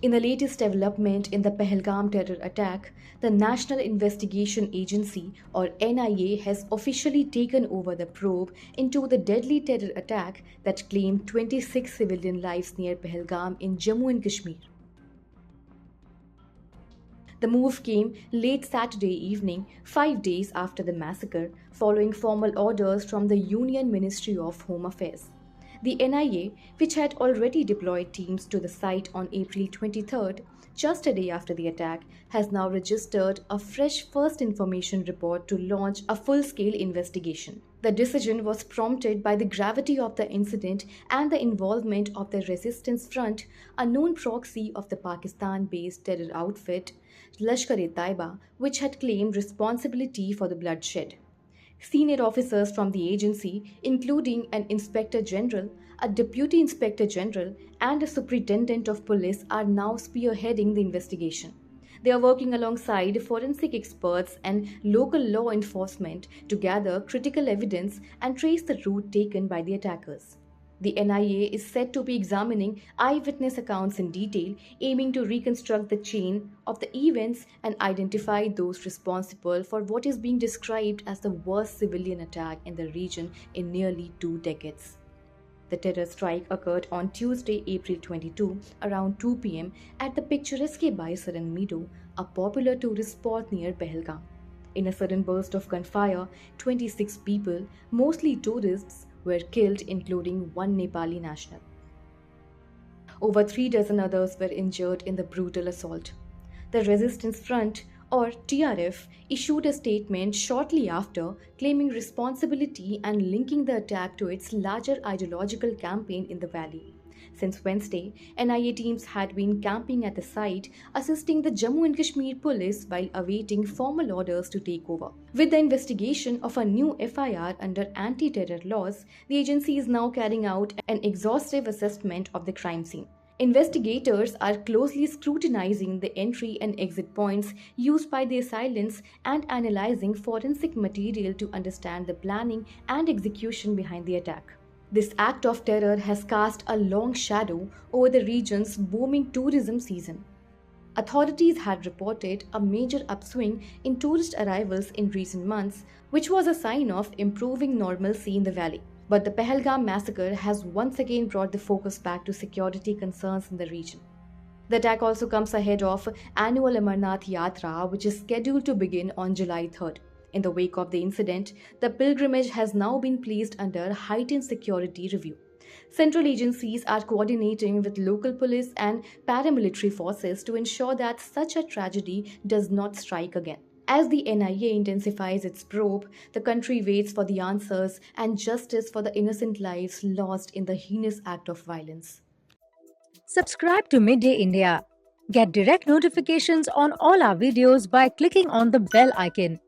In the latest development in the Pahalgam terror attack, the National Investigation Agency or NIA has officially taken over the probe into the deadly terror attack that claimed 26 civilian lives near Pahalgam in Jammu and Kashmir. The move came late Saturday evening, 5 days after the massacre, following formal orders from the Union Ministry of Home Affairs. The NIA, which had already deployed teams to the site on April 23rd, just a day after the attack, has now registered a fresh first information report to launch a full scale investigation. The decision was prompted by the gravity of the incident and the involvement of the Resistance Front, a known proxy of the Pakistan based terror outfit Lashkar-e-Taiba, which had claimed responsibility for the bloodshed. Senior officers from the agency, including an inspector general, a deputy inspector general, and a superintendent of police, are now spearheading the investigation. They are working alongside forensic experts and local law enforcement to gather critical evidence and trace the route taken by the attackers. The NIA is said to be examining eyewitness accounts in detail, aiming to reconstruct the chain of the events and identify those responsible for what is being described as the worst civilian attack in the region in nearly 2 decades. The terror strike occurred on Tuesday, April 22, around 2 p.m. at the picturesque Baisaran meadow, a popular tourist spot near Pahalgam. In a sudden burst of gunfire, 26 people, mostly tourists, were killed, including one Nepali national. Over 3 dozen others were injured in the brutal assault. The Resistance Front, or TRF, issued a statement shortly after, claiming responsibility and linking the attack to its larger ideological campaign in the valley. Since Wednesday, NIA teams had been camping at the site, assisting the Jammu and Kashmir police while awaiting formal orders to take over. With the investigation of a new FIR under anti-terror laws, the agency is now carrying out an exhaustive assessment of the crime scene. Investigators are closely scrutinizing the entry and exit points used by the assailants and analyzing forensic material to understand the planning and execution behind the attack. This act of terror has cast a long shadow over the region's booming tourism season. Authorities had reported a major upswing in tourist arrivals in recent months, which was a sign of improving normalcy in the valley. But the Pahalgam massacre has once again brought the focus back to security concerns in the region. The attack also comes ahead of annual Amarnath Yatra, which is scheduled to begin on July 3rd. In the wake of the incident, the pilgrimage has now been placed under heightened security review. Central agencies are coordinating with local police and paramilitary forces to ensure that such a tragedy does not strike again. As the NIA intensifies its probe, the country waits for the answers and justice for the innocent lives lost in the heinous act of violence. Subscribe to Midday India. Get direct notifications on all our videos by clicking on the bell icon.